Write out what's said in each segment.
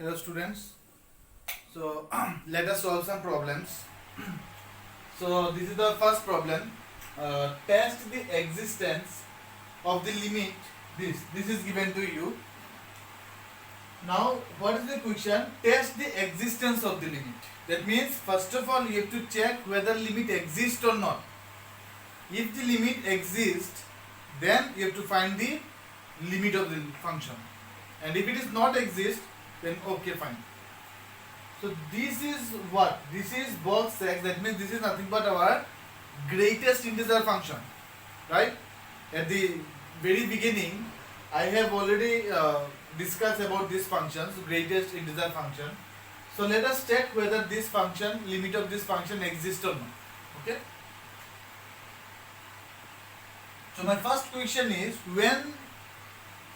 Hello students. So let us solve some problems. So this is the first problem. Test the existence of the limit. This is given to you. Now what is the question? Test the existence of the limit. That means first of all you have to check whether limit exists or not. If the limit exists, then you have to find the limit of the function. And if it is not exist, then okay, fine. So this is what? This is box x. That means this is nothing but our greatest integer function, right? At the very beginning, I have already discussed about this function, so greatest integer function. So let us check whether this function, limit of this function exists or not. Okay. So my first question is, when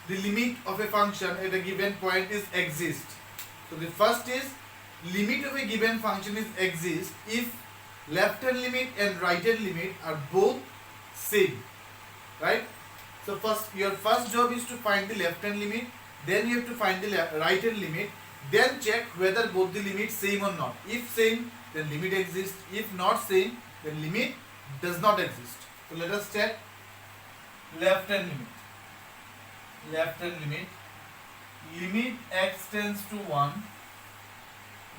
the limit of a function at a given point is exist. So the first is, limit of a given function is exist if left hand limit and right hand limit are both same, right? So your first job is to find the left hand limit, then you have to find the right hand limit, then check whether both the limits same or not. If same, then limit exists. If not same, then limit does not exist. So let us check left hand limit. Left hand limit, limit x tends to 1,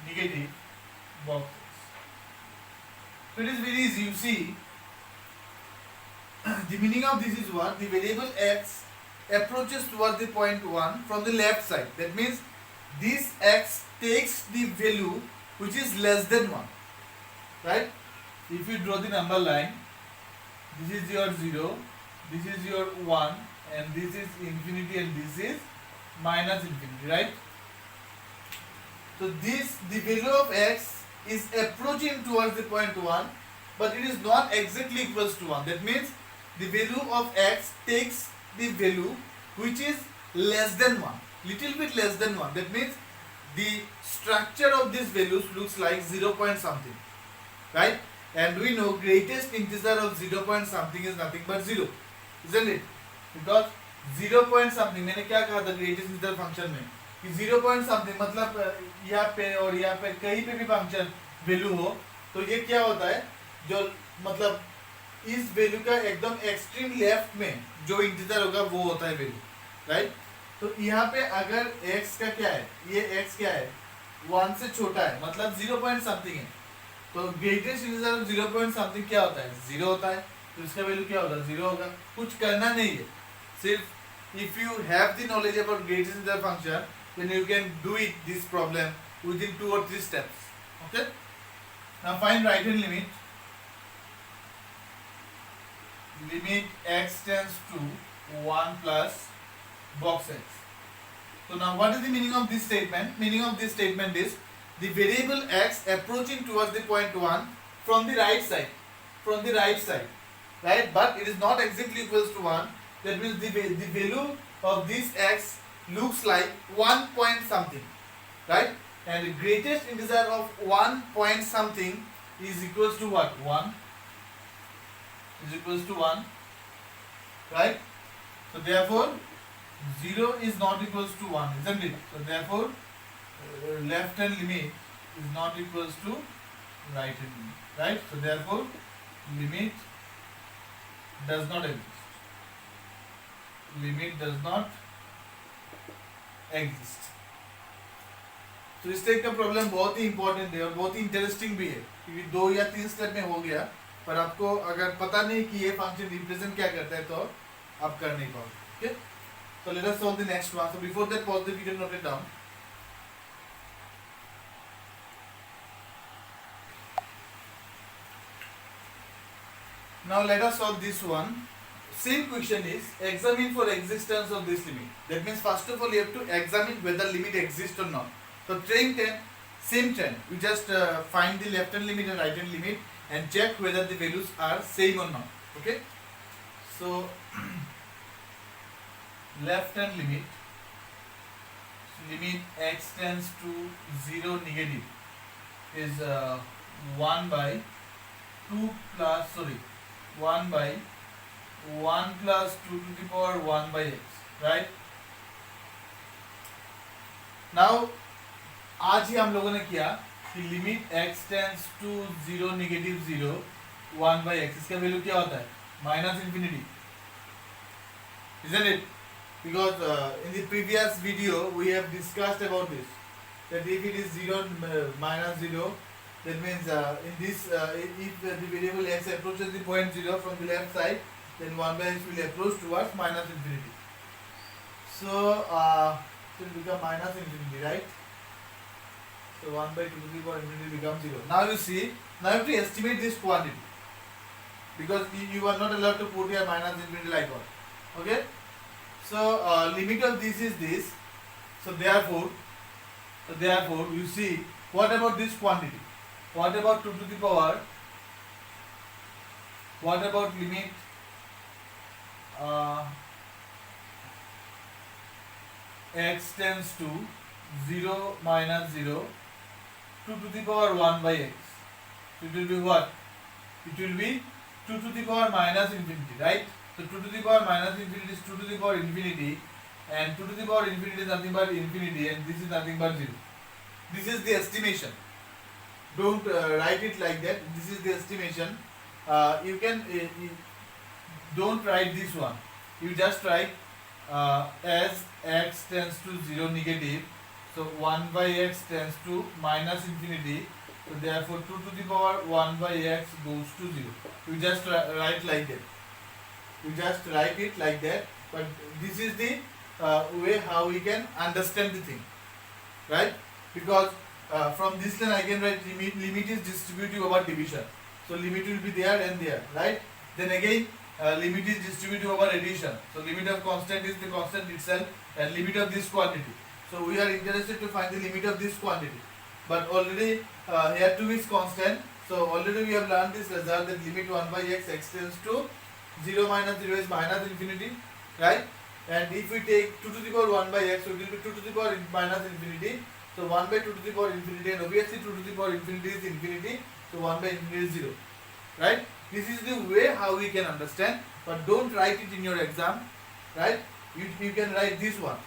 negative box x. So it is very easy. You see, the meaning of this is what? The variable x approaches towards the point 1 from the left side. That means this x takes the value which is less than 1, right? If you draw the number line, this is your 0, this is your 1, and this is infinity and this is minus infinity, right? So the value of x is approaching towards the point 1, but it is not exactly equals to 1. That means the value of x takes the value which is less than 1, little bit less than 1. That means the structure of these values looks like 0 point something, right? And we know greatest integer of 0 point something is nothing but 0, isn't it? Because 0 point something, मैंने क्या कहा था greatest integer function में कि 0 point something मतलब यहाँ पे और यहाँ पे कहीं पे भी फंक्शन वैल्यू हो तो ये क्या होता है, जो मतलब इस वैल्यू का एकदम एक्सट्रीम लेफ्ट में जो इंटीजर होगा वो होता है वैल्यू, राइट? तो यहाँ पे अगर x का क्या है, ये x क्या है, 1 से छोटा है, मतलब 0 point something है, तो greatest integer of 0 point something क्या होता है, 0 होता है. तो इसका वैल्यू क्या होगा, 0 होगा. कुछ करना नहीं है, सिर्फ if you have the knowledge about greatest integer function, then you can do it this problem within 2 or 3 steps. Okay. Now find right hand limit. Limit x tends to 1 plus box x. So now what is the meaning of this statement? Meaning of this statement is the variable x approaching towards the point 1 from the right side. From the right side, right? But it is not exactly equals to 1. That means the value of this x looks like 1 point something, right? And the greatest integer of 1 point something is equals to what? 1 is equals to 1, right? So therefore 0 is not equals to 1, isn't it? So therefore left hand limit is not equals to right hand limit, right? So therefore limit does not exist. Limit does not exist. तो इस type का problem बहुत ही important है और बहुत ही interesting भी है, क्योंकि 2 या 3 स्टेप में हो गया, पर आपको अगर पता नहीं कि ये फंक्शन रिप्रेजेंट क्या करता है तो आप कर नहीं पाओगे. Okay, so let us solve the next one. So before that, pause the video and note it down. Now let us solve this one. Same question is, examine for existence of this limit. That means first of all you have to examine whether limit exists or not. So trend 10, same trend. We just find the left hand limit and right hand limit and check whether the values are same or not. Okay. So left hand limit, limit x tends to 0 negative is 1 by 2 plus 1 by 1 plus 2 to the power 1 by x, right? Now आज ही हम लोगों ने किया कि limit x tends to 0 negative 0 1 by x, इसका value क्या होता है? Minus infinity, isn't it? Because in the previous video we have discussed about this, that if it is 0 minus 0, that means in this if the variable x approaches the point 0 from the left side, then 1 by x will approach towards minus infinity. So it will become minus infinity, right? So 1 by 2 to the power infinity becomes 0. Now you see, now you have to estimate this quantity, because you are not allowed to put here minus infinity like what. Okay? So limit of this is this. So therefore you see, what about this quantity? What about 2 to the power? What about limit x tends to 0 minus 0 2 to the power 1 by x? So it will be what? It will be 2 to the power minus infinity, right? So 2 to the power minus infinity is 2 to the power infinity, and 2 to the power infinity is nothing but infinity, and this is nothing but 0. This is the estimation. Don't write it like that. This is the estimation. You can don't write this one. You just write as x tends to 0 negative, so 1 by x tends to minus infinity, so therefore 2 to the power 1 by x goes to 0. You just write like that. You just write it like that, but this is the way how we can understand the thing, right? Because from this line I can write limit is distributive over division, so limit will be there and there, right? Then again limit is distributive over addition, so limit of constant is the constant itself, and limit of this quantity. So we are interested to find the limit of this quantity, but already here 2 is constant, so already we have learned this result, that limit 1 by x tends to 0 minus 0 is minus infinity, right? And if we take 2 to the power 1 by x, so it will be 2 to the power minus infinity, so 1 by 2 to the power infinity, and obviously 2 to the power infinity is infinity, so 1 by infinity is 0, right? This is the way how we can understand, but don't write it in your exam, right? You can write this one,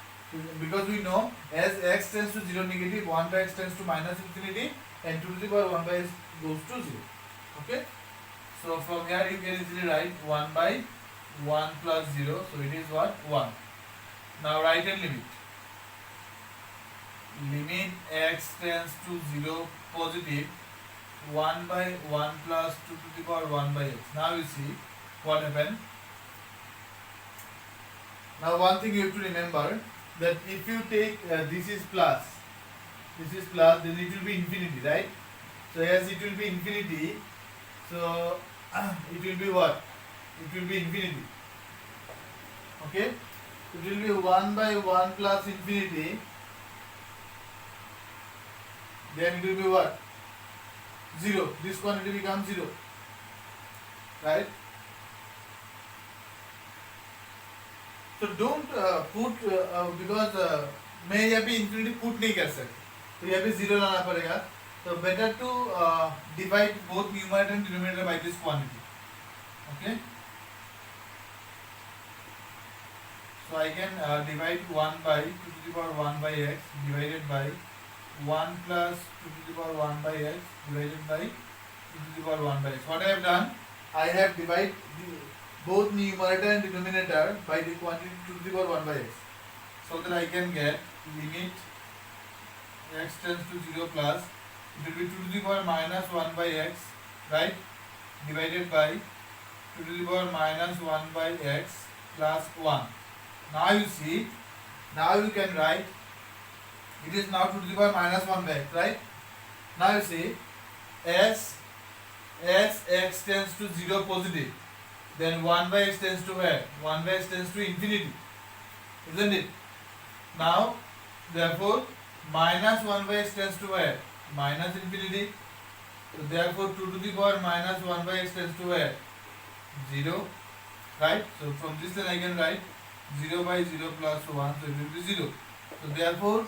because we know as x tends to 0 negative, 1 by x tends to minus infinity, and 2 to the power 1 by x goes to 0, okay? So from here you can easily write 1 by 1 plus 0, so it is what? 1. Now write a limit. Limit x tends to 0 positive, 1 by 1 plus 2 to the power 1 by x. Now you see what happened. Now one thing you have to remember, that if you take this is plus, then it will be infinity, right? So as it will be infinity, so it will be what? It will be infinity. Okay? It will be 1 by 1 plus infinity. Then it will be what? 0. This quantity becomes 0. Right? So don't put because मैं यहाँ पे infinity put नहीं कर सकता, तो यहाँ पे 0 लाना पड़ेगा. So better to divide both numerator and denominator by this quantity. Okay. So I can divide 1 by 2 to the power 1 by x divided by 1 plus 2 to the power 1 by x divided by 2 to the power 1 by x. What I have done, I have divided both numerator and denominator by the quantity 2 to the power 1 by x, so that I can get limit x tends to 0 plus, it will be 2 to the power minus 1 by x, right, divided by 2 to the power minus 1 by x plus 1. Now you see, now you can write, it is now 2 to the power minus 1 by x, right? Now you see, as x tends to 0 positive, then 1 by x tends to where? 1 by x tends to infinity, isn't it? Now, therefore, minus 1 by x tends to where? Minus infinity. So therefore 2 to the power minus 1 by x tends to where? 0, right? So from this then I can write 0 by 0 plus 1, so it will be 0. So therefore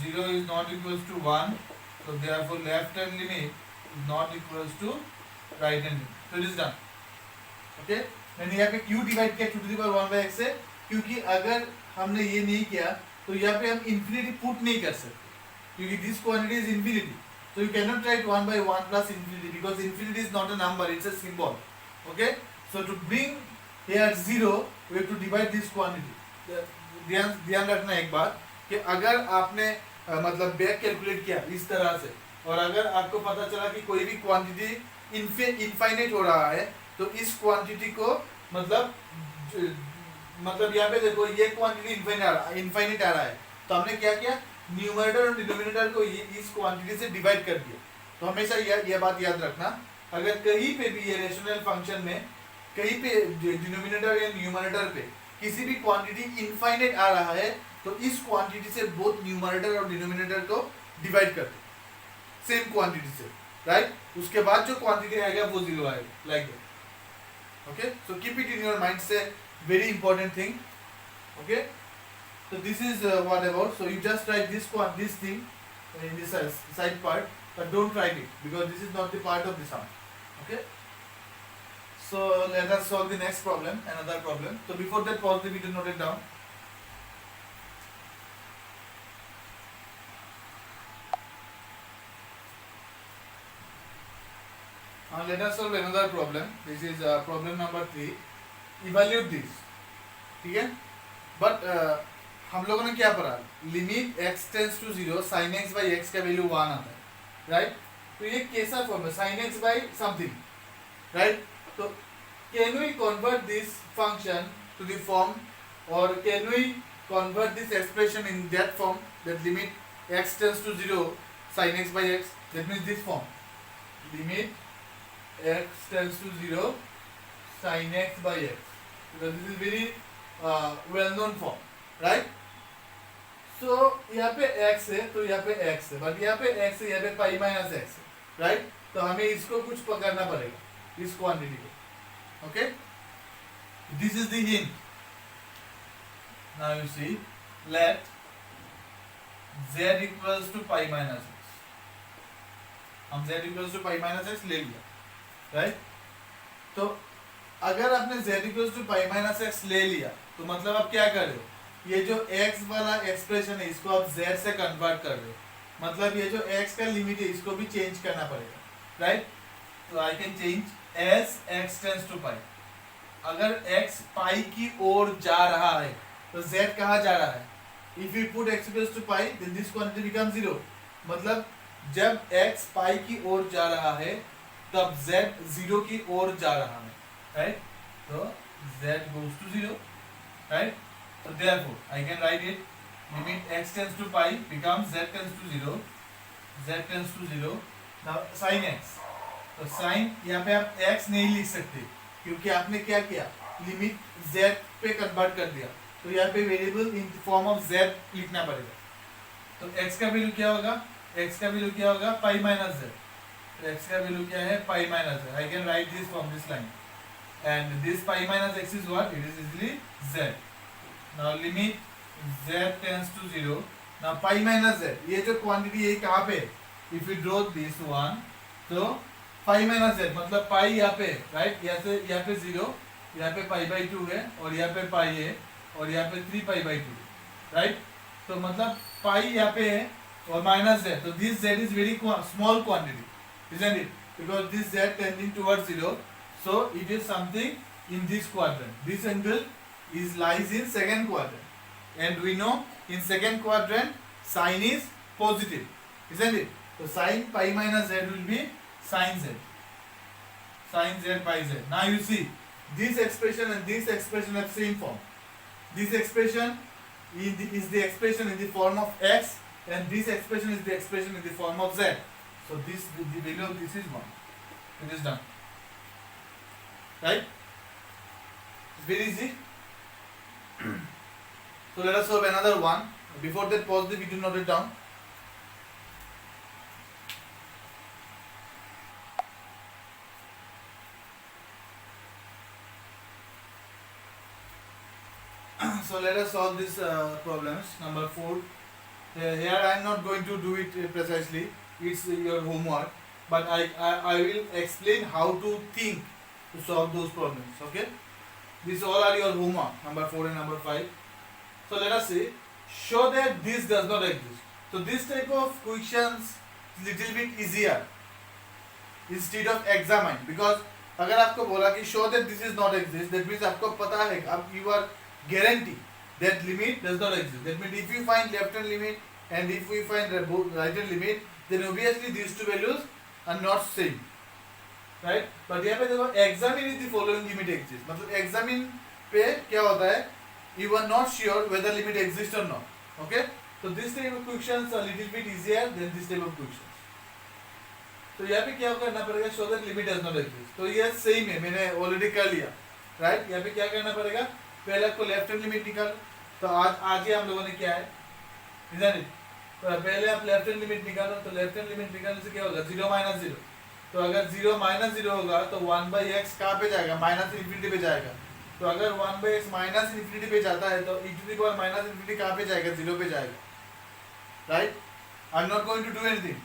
0 is not equals to 1, so therefore left hand limit is not equals to right hand limit. So it is done. Okay? मैंने यहाँ पे क्यों divide किया 2 to the power 1 by x से? क्योंकि अगर हमने ये नहीं किया तो यहाँ पे हम इंफिनिटी पुट नहीं कर सकते. क्योंकि this quantity is infinity. So you cannot write 1 by 1 plus infinity because infinity is not a number, it's a symbol. Okay? So to bring here 0, we have to divide this quantity. ध्यान रखना एक बात कि अगर आपने मतलब back calculate किया इस तरह से और अगर आपको पता चला कि कोई भी क्वांटिटी इनफाइनाइट हो रहा है तो इस क्वांटिटी को मतलब यहाँ पे देखो ये क्वांटिटी इनफाइनाइट आ रहा है तो हमने क्या किया, न्यूमरेटर और डिनोमिनेटर को इस क्वांटिटी से डिवाइड कर दिया. तो हमेशा यह बात याद रखना, अगर कहीं पे भी ये रेशनल फंक्शन में कहीं पे डिनोमिनेटर या न्यूमरेटर पे किसी भी क्वांटिटी इनफाइनाइट आ रहा है तो इस क्वांटिटी से बोथ न्यूमरेटर और डिनोमिनेटर को डिवाइड कर दो सेम क्वांटिटी से, राइट. उसके बाद जो क्वांटिटी आएगा वो 0 आएगा, like that. Okay, so keep it in your mind. Say very important thing. Okay, so this is what about. So you just write this thing in this side part, but don't write it because this is not the part of the sum. Okay. So let us solve the next problem, another problem. So before that, pause the video, note it down. Now let us solve another problem. This is problem number 3. Evaluate this. ठीक है. But हम लोगों ने क्या पढ़ा, limit x tends to 0 sin x by x का value 1 आता है, राइट. तो ये कैसा फॉर्म है, sin x by something, right. तो can we convert this function to the form or can we convert this expression in that form, that limit x tends to 0 sin x by x, that means this form, limit x tends to 0 sin x by x, because this is very well known form, right. So यहाँ पे x है तो यहाँ पे x है, but यहाँ पे x है, यहाँ पे पाई माइनस x है, राइट. तो हमें इसको कुछ पकड़ना पड़ेगा, इस क्वांटिटी को. Okay, this is the hint. Now you see, let z equals to pi minus x. हम z equals to pi minus x ले लिया, राइट. तो अगर आपने z equals to pi minus x ले लिया तो मतलब आप क्या कर रहे हो, ये जो x वाला एक्सप्रेशन है इसको आप z से कन्वर्ट कर रहे हो, मतलब ये जो x का लिमिट है इसको भी चेंज करना पड़ेगा, राइट. तो I can change as x tends to pi. अगर x पाई की ओर जा रहा है तो z कहाँ जा रहा है. If you put x equals to pi, then this quantity becomes 0. मतलब जब x पाई की ओर जा रहा है तब z 0 की ओर जा रहा है, राइट. तो z goes to 0, right. So therefore I can write it, limit x tends to pi becomes z tends to 0, z tends to 0. Now sin x, तो साइन यहाँ पे आप x नहीं लिख सकते क्योंकि आपने क्या किया, लिमिट z पे कन्वर्ट कर दिया, तो यहाँ पे variable in form of z लिखना पड़ेगा. तो x का वैल्यू क्या होगा, x का वैल्यू क्या होगा, पाई माइनस z. तो x का वैल्यू क्या है, pi minus z. I can write this from this line and this pi minus x is what, it is easily z. Now limit z tends to 0. Now pi minus z, ये जो quantity है कहाँ पे, if you draw this one, तो pi minus z मतलब पाई यहाँ पे, right. यहाँ पे 0, यहाँ पे पाई बाई 2 है और यहाँ पे पाई है और यहाँ पे 3 पाई बाई 2, राइट. तो मतलब पाई यहाँ पे है और माइनस z, तो this z is very small quantity, isn't it, because this z tending towards 0, so it is something in this quadrant. This angle is lies in second quadrant, and we know in second quadrant sign is positive, isn't it. So sin pi minus z will be sin z by z. Now you see, this expression and this expression have same form. This expression is the expression in the form of x, and this expression is the expression in the form of z. So the value of this is 1. It is done, right. It's very easy. So let us solve another one. Before that, pause the video, note it down. So let us solve these problems. Number 4. Here I am not going to do it precisely. It's your homework, but I will explain how to think to solve those problems. Okay. These all are your homework. Number 4 and number 5. So let us say, show that this does not exist. So this type of questions little bit easier instead of examine, because अगर आपको बोला कि show that this is not exist, that means आपको पता है, अब you are guarantee that limit does not exist. That means if you find left hand limit and if we find right hand limit, then obviously these two values are not same, right? But यहाँ पे देखो examine is the following limit exists, मतलब examine पे क्या होता है, you are not sure whether limit exists or not. Okay, so this type of questions are little bit easier than this type of questions. तो यहाँ पे क्या करना पड़ेगा, show that limit does not exist. तो ये सेम है, मैंने ऑलरेडी कर लिया, राइट? यहाँ पे क्या करना पड़ेगा, पहले आपको लेफ्ट हैंड लिमिट निकाल. तो आज ही हम लोगों ने क्या है, isn't it? तो पहले आप लेफ्ट हैंड लिमिट निकालो. तो लेफ्ट हैंड लिमिट निकालने से क्या होगा, 0 माइनस 0. तो अगर 0 माइनस 0 होगा तो 1/x कहाँ पे जाएगा, माइनस इन्फिनिटी पे जाएगा. तो अगर 1/x माइनस इन्फिनिटी पे जाता है तो e to the power minus infinity कहाँ पे जाएगा, 0 पे जाएगा, right? I am not going to do anything,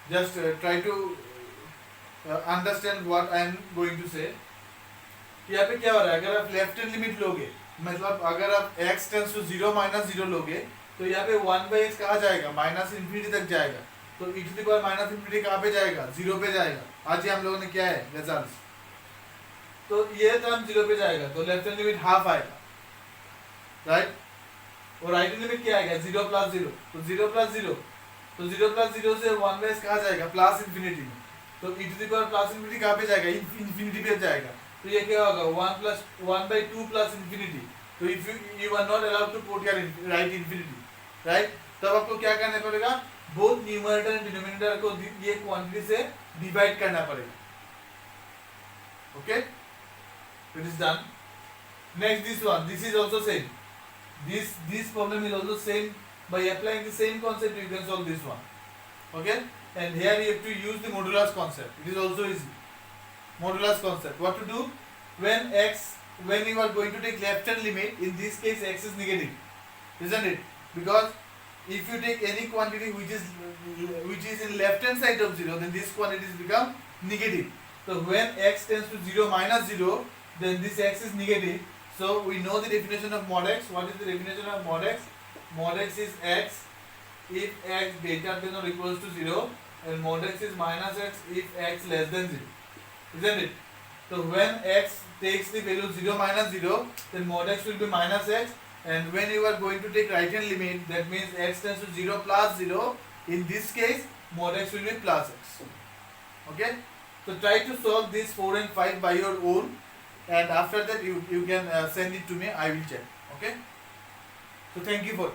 just try to understand what I am going to say. यहाँ पे क्या हो रहा है, अगर आप लेफ्ट हैंड लिमिट लोगे, मतलब अगर आप x टेंस टू 0 माइनस 0 लोगे तो यहाँ पे 1/x कहाँ जाएगा, माइनस इन्फिनिटी तक जाएगा. तो e to the power minus infinity कहाँ पे जाएगा, 0 पे जाएगा. आज ही हम लोगों ने क्या है रिजल्ट. तो ये टर्म 0 पे जाएगा तो लेफ्ट हैंड लिमिट हाफ आएगा, राइट? और राइट हैंड लिमिट क्या आएगा, 0 प्लस 0. तो 0 प्लस 0, तो 0 प्लस 0 से 1/x कहाँ जाएगा, प्लस इन्फिनिटी में. तो e to the power plus infinity कहाँ पे जाएगा, इन्फिनिटी पे जाएगा. तो ये क्या होगा, 1/2 प्लस इन्फिनिटी. तो if you are not allowed to put your right infinity, right? तब आपको क्या करना पड़ेगा, बोथ न्यूमरेटर एंड डिनोमिनेटर को ये क्वांटिटी से डिवाइड करना पड़ेगा. Okay, it is done. Next this one, this is also same. This problem is also same. By applying the same concept you can solve this one. Okay, and here you have to use the modulus concept. It is also easy. Modulus concept, what to do when you are going to take left hand limit, in this case x is negative, isn't it? Because if you take any quantity which is in left hand side of 0, then this quantity become negative. So when x tends to 0 minus 0, then this x is negative. So we know the definition of mod x. What is the definition of mod x? Mod x is x if x greater than or equals to 0, and mod x is minus x if x less than 0, isn't it? So when x takes the value 0 minus 0, then mod x will be minus x, and when you are going to take right hand limit, that means x tends to 0 plus 0, in this case mod x will be plus x. Okay, so try to solve this 4 and 5 by your own, and after that you can send it to me, I will check. Okay, so thank you for